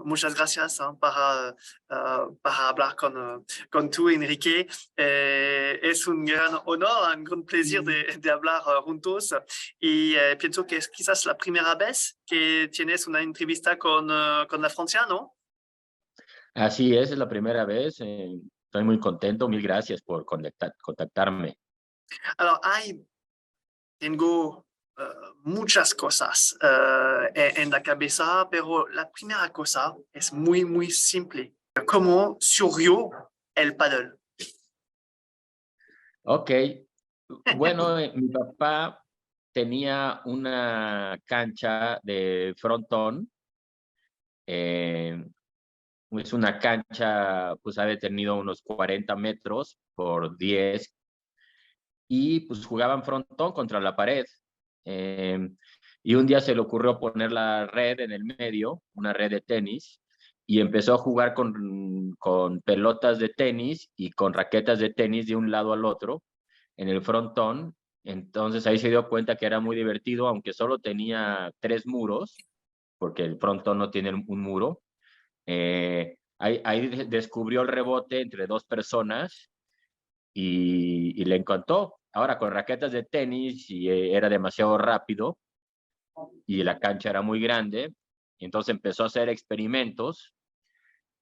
muchas gracias para hablar con tú, Enrique. Es un gran honor, un gran placer de hablar juntos y pienso que es quizás la primera vez que tienes una entrevista con la Francia, ¿no? Así es la primera vez. Estoy muy contento. Mil gracias por contactarme. Alors, tengo muchas cosas en la cabeza, pero la primera cosa es muy, muy simple. ¿Cómo surgió el paddle? Ok. Bueno, mi papá tenía una cancha de frontón. Es una cancha, pues ha de tenido unos 40 metros por 10 y pues jugaban frontón contra la pared. Y un día se le ocurrió poner la red en el medio, una red de tenis, y empezó a jugar con pelotas de tenis y con raquetas de tenis de un lado al otro en el frontón. Entonces ahí se dio cuenta que era muy divertido, aunque solo tenía 3 muros, porque el frontón no tiene un muro. Ahí descubrió el rebote entre 2 personas y le encantó. Ahora con raquetas de tenis y era demasiado rápido y la cancha era muy grande, entonces empezó a hacer experimentos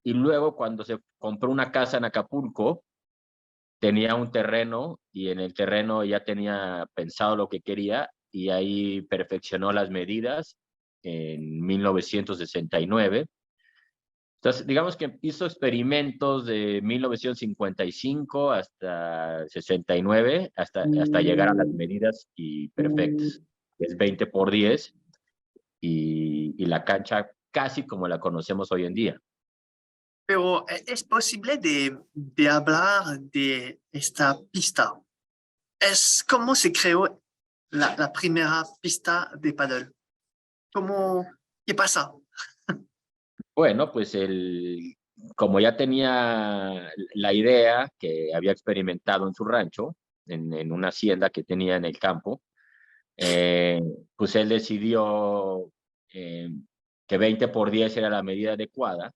y luego cuando se compró una casa en Acapulco, tenía un terreno y en el terreno ya tenía pensado lo que quería y ahí perfeccionó las medidas en 1969. Entonces, digamos que hizo experimentos de 1955 hasta 69, hasta llegar a las medidas y perfectas. Es 20 por 10 y la cancha casi como la conocemos hoy en día. Pero es posible de hablar de esta pista. Es cómo se creó la primera pista de paddle. ¿Qué pasa? Bueno, pues como ya tenía la idea que había experimentado en su rancho, en una hacienda que tenía en el campo, eh, pues él decidió eh, que 20 por 10 era la medida adecuada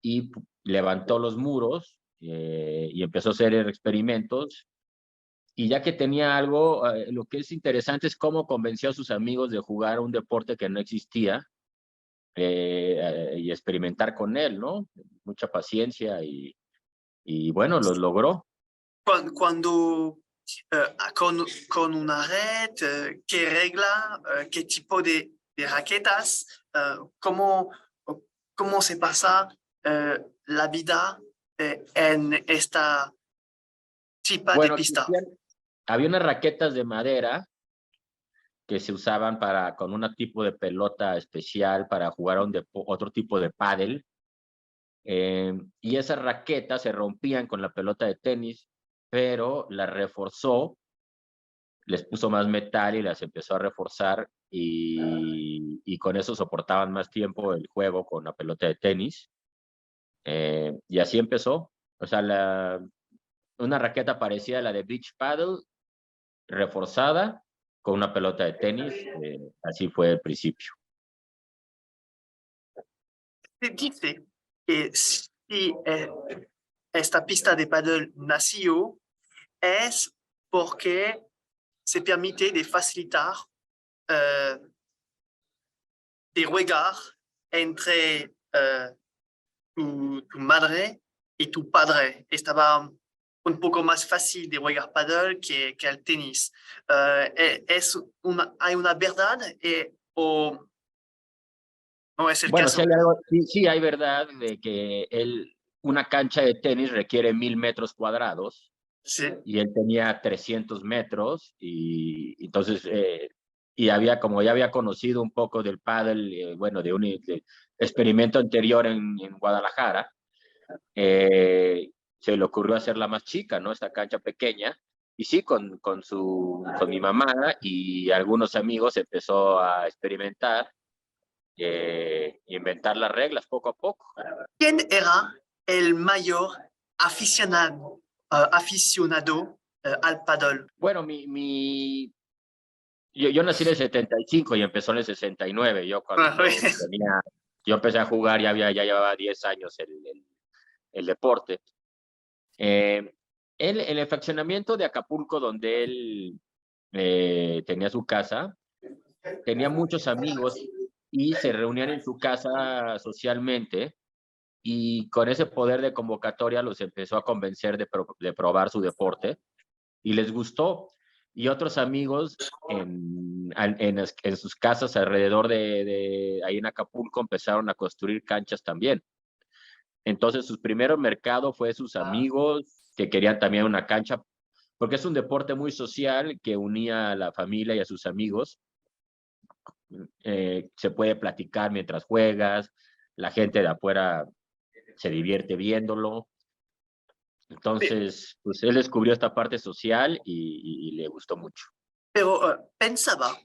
y levantó los muros y empezó a hacer experimentos. Y ya que tenía algo, lo que es interesante es cómo convenció a sus amigos de jugar un deporte que no existía y experimentar con él, ¿no? Mucha paciencia y bueno, lo logró. Cuando con una red, ¿qué regla, qué tipo de raquetas, cómo se pasa la vida en esta tipo de Bueno, pista? había unas raquetas de madera que se usaban con un tipo de pelota especial para jugar otro tipo de pádel. Y esas raquetas se rompían con la pelota de tenis, pero las reforzó, les puso más metal y las empezó a reforzar y con eso soportaban más tiempo el juego con la pelota de tenis. Y así empezó. O sea, una raqueta parecida a la de beach paddle, reforzada con una pelota de tenis. Así fue el principio. Se dice que si esta pista de paddle nació es porque se permite de facilitar eh, de jugar entre tu madre y tu padre. Estaba un poco más fácil de jugar paddle que el tenis. ¿Hay una verdad o no es el Bueno, caso? sí hay verdad de que una cancha de tenis requiere 1000 metros cuadrados Sí. y él tenía 300 metros y entonces, y como ya había conocido un poco del pádel, bueno, de experimento anterior en Guadalajara, se le ocurrió hacerla más chica, ¿no? Esta cancha pequeña. Y sí, con mi mamá y algunos amigos empezó a experimentar, inventar las reglas poco a poco. ¿Quién era el mayor aficionado al paddle? Bueno, yo nací en el 75 y empezó en el 69. Yo Ah, cuando oui. Yo empecé a jugar, ya llevaba 10 años el deporte. El fraccionamiento de Acapulco, donde él tenía su casa, tenía muchos amigos y se reunían en su casa socialmente, y con ese poder de convocatoria los empezó a convencer de probar su deporte y les gustó. Y otros amigos en sus casas alrededor de ahí en Acapulco empezaron a construir canchas también. Entonces, su primer mercado fue sus amigos que querían también una cancha, porque es un deporte muy social que unía a la familia y a sus amigos. Se puede platicar mientras juegas, la gente de afuera se divierte viéndolo. Entonces, pues él descubrió esta parte social y le gustó mucho. Pero pensaba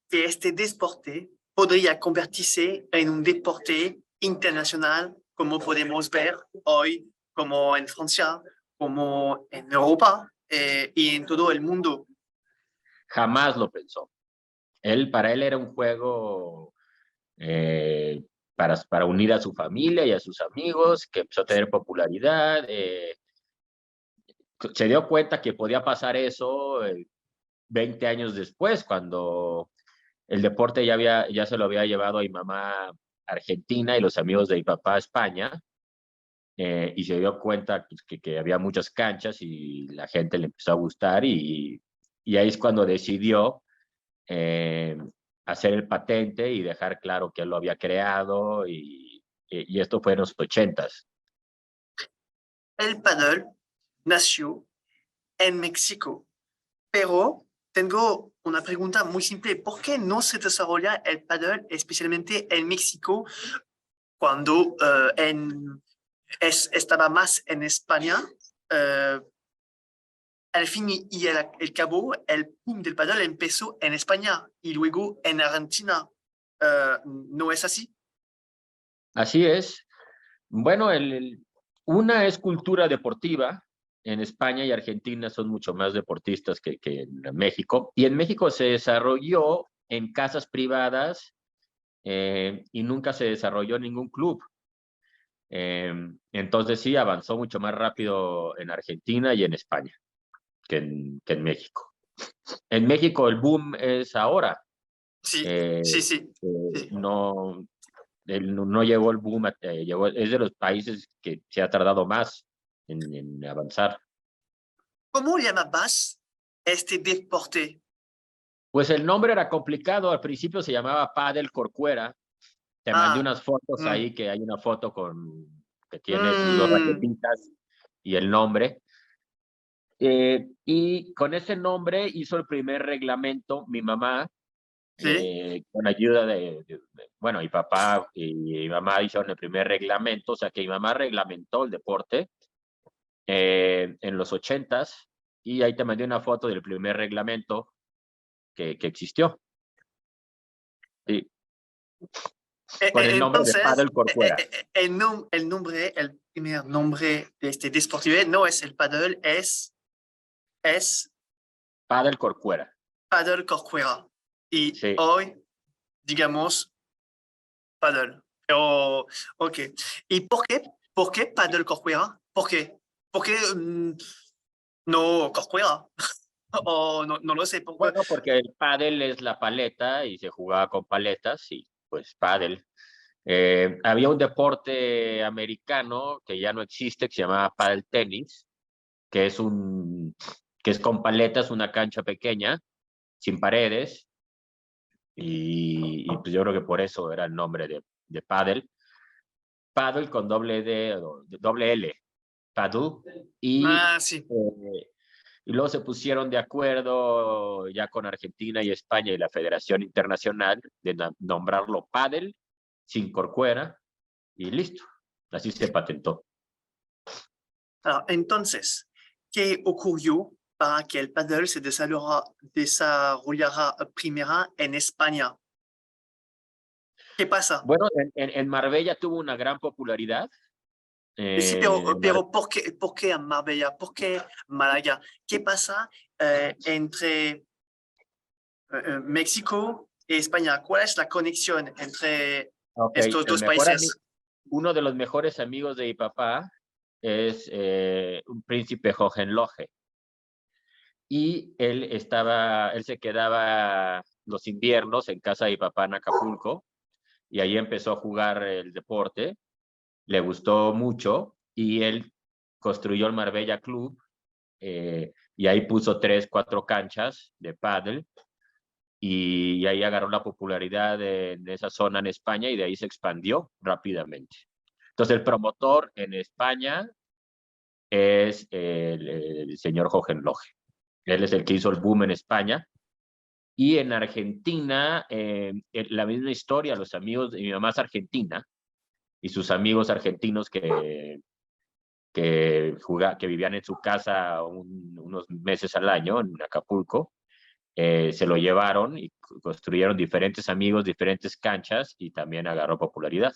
que este deporte podría convertirse en un deporte internacional, como podemos ver hoy, como en Francia, como en Europa y en todo el mundo. Jamás lo pensó. Para él era un juego para unir a su familia y a sus amigos, que empezó a tener popularidad. Se dio cuenta que podía pasar eso 20 años después, cuando el deporte ya se lo había llevado a mi mamá a Argentina y los amigos de mi papá a España, y se dio cuenta pues, que había muchas canchas y la gente le empezó a gustar, y ahí es cuando decidió hacer el patente y dejar claro que él lo había creado, y esto fue en los 80s. El paddle nació en México, pero tengo una pregunta muy simple. ¿Por qué no se desarrolla el paddle especialmente en México cuando estaba más en España? Al fin y al cabo, el boom del paddle empezó en España y luego en Argentina. ¿No es así? Así es. Bueno, una es cultura deportiva. En España y Argentina son mucho más deportistas que en México. Y en México se desarrolló en casas privadas, y nunca se desarrolló en ningún club. Entonces sí, avanzó mucho más rápido en Argentina y en España que en México. En México el boom es ahora. Sí, Eh, sí, sí. Sí. no, no llegó el boom, es de los países que se ha tardado más en avanzar. ¿Cómo llamabas este deporte? Pues el nombre era complicado, al principio se llamaba Pádel Corcuera. Te mandé Ah, unas fotos mm, ahí, que hay una foto que tiene sus dos raquetitas y el nombre. Y con ese nombre hizo el primer reglamento mi mamá, sí. con ayuda bueno, mi papá y mi mamá hicieron el primer reglamento, o sea que mi mamá reglamentó el deporte en los 80s, y ahí te mandé una foto del primer reglamento que existió. Sí, con el nombre de Entonces, Paddle Corcuera. el primer nombre de este deporte no es el paddle, es Paddle Corcuera. paddle corcuera. Y Sí. hoy, digamos, paddle. Oh, ok. ¿Y por qué paddle corcuera? ¿Por qué? ¿Por qué no corcuera? O no lo sé. Bueno, porque el pádel es la paleta y se jugaba con paletas, y pues pádel. Había un deporte americano que ya no existe, que se llamaba pádel tenis, que es con paletas, una cancha pequeña, sin paredes, y pues yo creo que por eso era el nombre de pádel. Paddle con doble D, o doble L, paddle, Ah, sí. y luego se pusieron de acuerdo ya con Argentina y España y la Federación Internacional de nombrarlo pádel sin corcuera, y listo, así se patentó. Entonces, ¿qué ocurrió para que el paddle se desarrollara primero en España? ¿Qué pasa? Bueno, en Marbella tuvo una gran popularidad. Sí, pero ¿por qué en Marbella? ¿Por qué Málaga? ¿Qué pasa entre México y España? ¿Cuál es la conexión entre Ok, estos el dos mejor países? uno de los mejores amigos de mi papá es un príncipe Hohenlohe. Y él se quedaba los inviernos en casa de mi papá en Acapulco y ahí empezó a jugar el deporte, le gustó mucho y él construyó el Marbella Club y ahí puso 3, 4 canchas de pádel y ahí agarró la popularidad de esa zona en España y de ahí se expandió rápidamente. Entonces el promotor en España es el señor Hohenlohe. Él es el que hizo el boom en España. Y en Argentina, la misma historia, los amigos de mi mamá es argentina y sus amigos argentinos que vivían en su casa unos meses al año en Acapulco, se lo llevaron y construyeron diferentes amigos, diferentes canchas y también agarró popularidad.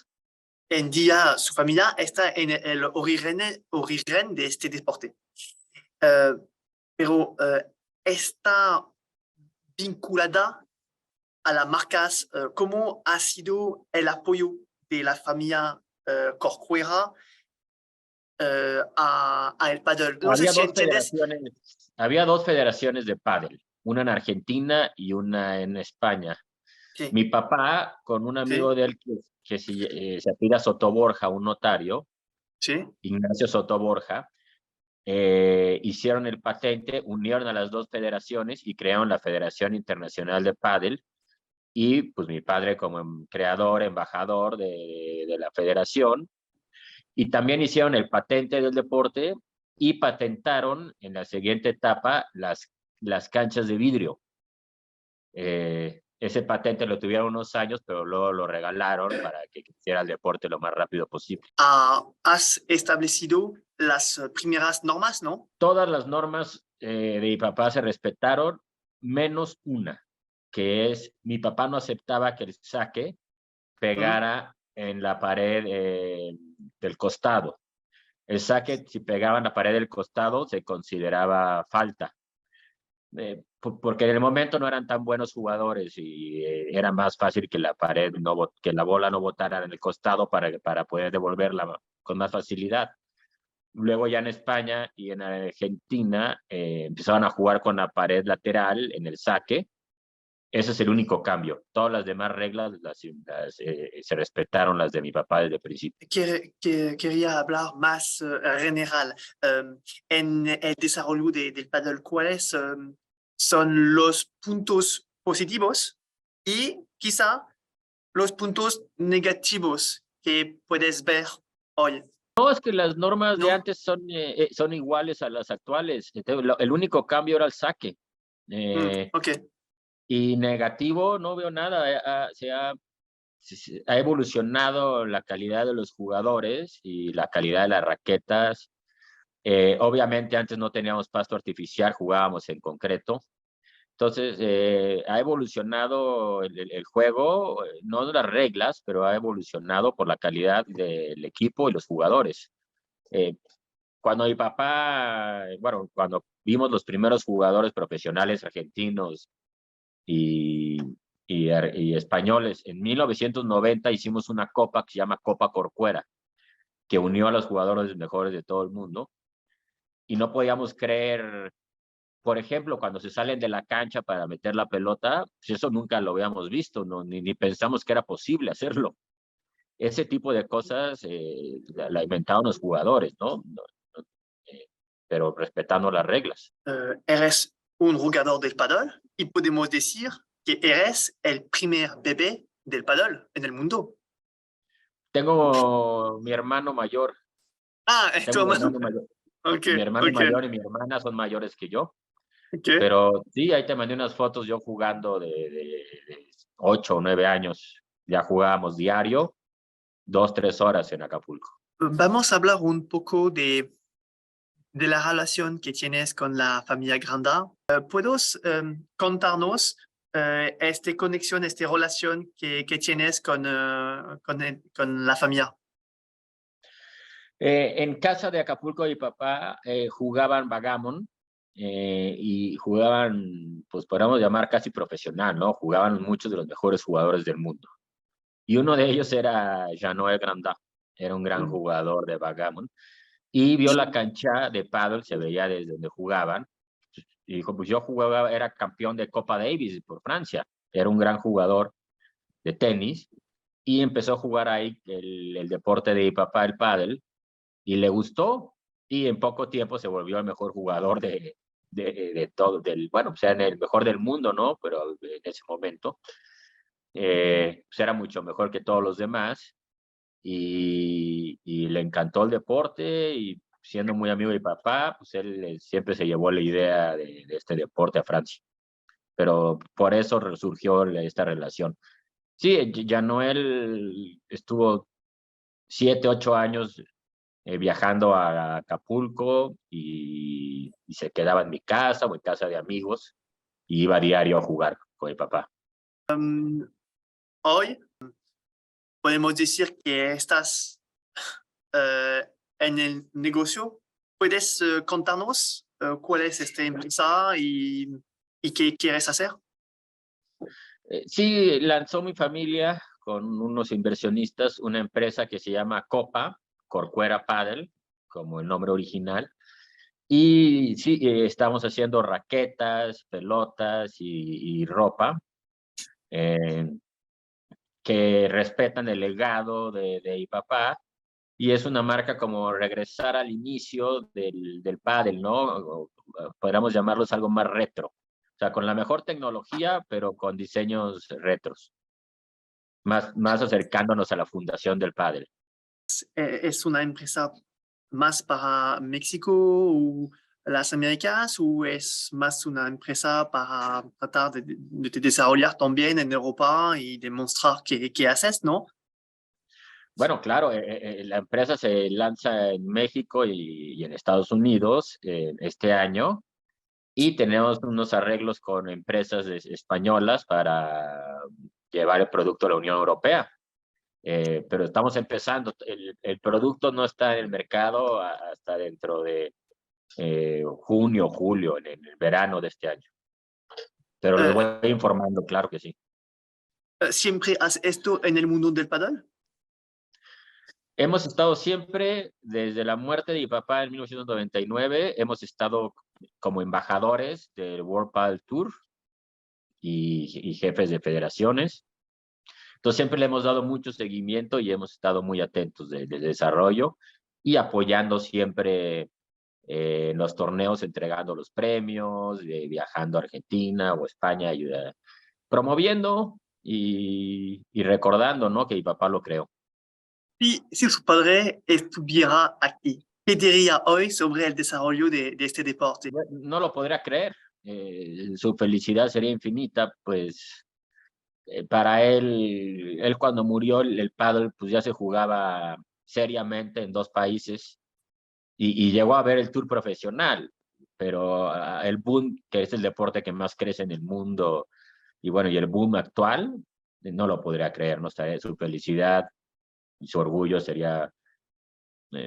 En día, su familia está en el origen de este deporte. Eh, pero está vinculada a las marcas. ¿Cómo ha sido el apoyo de la familia Corcuera a el pádel? No sé Había si dos entiendes. federaciones, había dos federaciones de pádel, una en Argentina y una en España. Sí, Mi papá, con un amigo sí, de él se apellida Sotoborja, un notario, sí. Ignacio Sotoborja, hicieron el patente, unieron a las dos federaciones y crearon la Federación Internacional de Pádel. Y pues mi padre como creador, embajador de la federación. Y también hicieron el patente del deporte y patentaron en la siguiente etapa las canchas de vidrio. Ese patente lo tuvieron unos años, pero luego lo regalaron para que hiciera el deporte lo más rápido posible. Has establecido las primeras normas, ¿no? Todas las normas de mi papá se respetaron, menos una, que es mi papá no aceptaba que el saque Mm. pegara en la pared del costado. El saque, si pegaba en la pared del costado, se consideraba falta. Porque en el momento no eran tan buenos jugadores y era más fácil que la pared que la bola no botara en el costado para poder devolverla con más facilidad. Luego ya en España y en Argentina empezaron a jugar con la pared lateral en el saque. Ese es el único cambio. Todas las demás reglas se respetaron las de mi papá desde el principio. Quería hablar más general. En el desarrollo del paddle, ¿cuáles son los puntos positivos y quizá los puntos negativos que puedes ver hoy? No, es que las normas de ¿No? antes son iguales a las actuales. Entonces, el único cambio era el saque. Ok. Y negativo, no veo nada. Ha evolucionado la calidad de los jugadores y la calidad de las raquetas. Obviamente antes no teníamos pasto artificial, jugábamos en concreto. Entonces, ha evolucionado el juego, no las reglas, pero ha evolucionado por la calidad del equipo y los jugadores. Eh, Cuando mi papá, bueno, cuando vimos los primeros jugadores profesionales argentinos y, y españoles, en 1990 hicimos una copa que se llama Copa Corcuera, que unió a los jugadores mejores de todo el mundo. Y no podíamos creer, por ejemplo, cuando se salen de la cancha para meter la pelota, pues eso nunca lo habíamos visto, ¿no? Ni pensamos que era posible hacerlo. Ese tipo de cosas la inventaron los jugadores, ¿no? Pero respetando las reglas. Eres un jugador del paddle y podemos decir que eres el primer bebé del paddle en el mundo. Tengo mi hermano mayor, Ah, es tu tengo un hermano. hermano mayor. Ok, Mi hermano ok, mayor y mi hermana son mayores que yo, ok. pero sí, ahí te mandé unas fotos yo jugando de 8 o 9 años. Ya jugábamos diario, 2, 3 horas en Acapulco. Vamos a hablar un poco de la relación que tienes con la familia Granda. ¿Puedes contarnos esta conexión, esta relación que tienes con la familia? En casa de Acapulco de mi papá jugaban Vagamon y jugaban, pues podríamos llamar casi profesional, ¿no? Jugaban muchos de los mejores jugadores del mundo. y uno de ellos era Jean-Noël Grandin, era un gran Mm. jugador de backgammon, y vio la cancha de pádel, se veía desde donde jugaban, y dijo, pues yo jugaba, era campeón de Copa Davis por Francia, era un gran jugador de tenis, y empezó a jugar ahí el deporte de mi papá, el pádel, y le gustó, y en poco tiempo se volvió el mejor jugador de todo, bueno, o sea, en el mejor del mundo, ¿no? Pero en ese momento, pues era mucho mejor que todos los demás, y le encantó el deporte, y siendo muy amigo de mi papá, pues él siempre se llevó la idea de este deporte a Francia. Pero por eso resurgió esta relación. Sí, ya Noel estuvo 7, 8 años viajando a Acapulco, y se quedaba en mi casa o en casa de amigos, y iba a diario a jugar con mi papá. Hoy podemos decir que estás eh, en el negocio. ¿Puedes contarnos cuál es esta empresa y qué quieres hacer? Sí, lanzó mi familia con unos inversionistas una empresa que se llama Copa, Corcuera Paddle, como el nombre original. Y sí, estamos haciendo raquetas, pelotas y ropa eh, que respetan el legado de mi papá. Y es una marca como regresar al inicio del pádel, ¿no? Podríamos llamarlos algo más retro. O sea, con la mejor tecnología, pero con diseños retros, más acercándonos a la fundación del pádel. ¿Es una empresa más para México o las Américas o es más una empresa para tratar de te desarrollar también en Europa y demostrar que haces, ¿no? Bueno, claro, la empresa se lanza en México y en Estados Unidos este año, y tenemos unos arreglos con empresas españolas para llevar el producto a la Unión Europea. Pero estamos empezando. El producto no está en el mercado hasta dentro de junio, julio, en el verano de este año. Pero les Eh, voy informando, claro que sí. ¿Siempre has esto en el mundo del paddle? Hemos estado siempre, desde la muerte de mi papá en 1999, hemos estado como embajadores del World Padel Tour y jefes de federaciones. Entonces siempre le hemos dado mucho seguimiento y hemos estado muy atentos del desarrollo, y apoyando siempre en los torneos, entregando los premios, viajando a Argentina o España, promoviendo y recordando, ¿no? Que mi papá lo creó. Si su padre estuviera aquí, ¿qué diría hoy sobre el desarrollo de este deporte? No lo podría creer. Su felicidad sería infinita, pues para él cuando murió el pádel, pues ya se jugaba seriamente en 2 países, y llegó a ver el tour profesional, pero el boom, que es el deporte que más crece en el mundo, y bueno, y el boom actual, no lo podría creer, ¿no? Su felicidad y su orgullo sería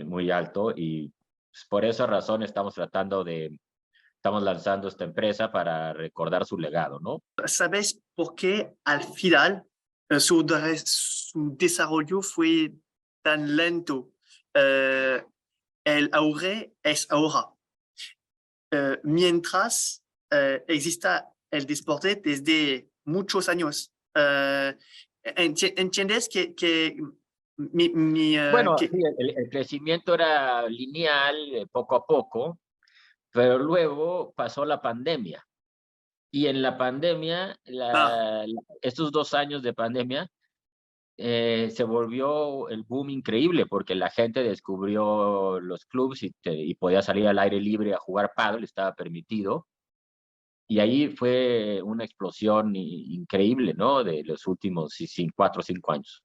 muy alto, y pues, por esa razón estamos lanzando esta empresa para recordar su legado, ¿no? ¿Sabes por qué al final su desarrollo fue tan lento? Eh, el auge es ahora. Mientras exista el deporte desde muchos años. ¿Entiendes que Bueno, que sí, el crecimiento era lineal, poco a poco, pero luego pasó la pandemia. Y en la pandemia, ah, estos 2 años de pandemia, se volvió el boom increíble, porque la gente descubrió los clubs, y podía salir al aire libre a jugar pádel, estaba permitido. Y ahí fue una explosión increíble, ¿no? De los últimos 4 o 5 años.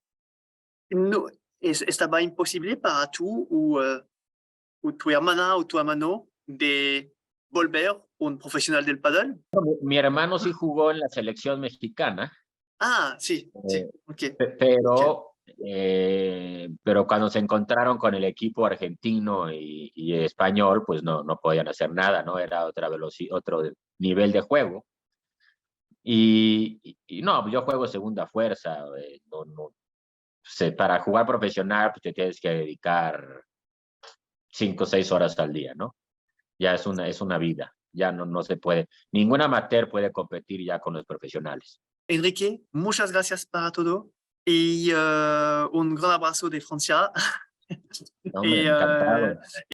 no, estaba imposible para tú o tu hermana o tu hermano de volver un profesional del pádel. Mi hermano sí jugó en la selección mexicana, Ah, sí, sí, eh, ok, ok. pero cuando se encontraron con el equipo argentino y español, pues no podían hacer nada, ¿no? Era otra velocidad, otro nivel de juego. Y no, yo juego segunda fuerza, para jugar profesional pues, te tienes que dedicar 5 o 6 horas al día, ¿no? Ya es una vida, ya no se puede, ningún amateur puede competir ya con los profesionales. Enrique, muchas gracias para todo y un gran abrazo de Francia. Hombre, y, encantado.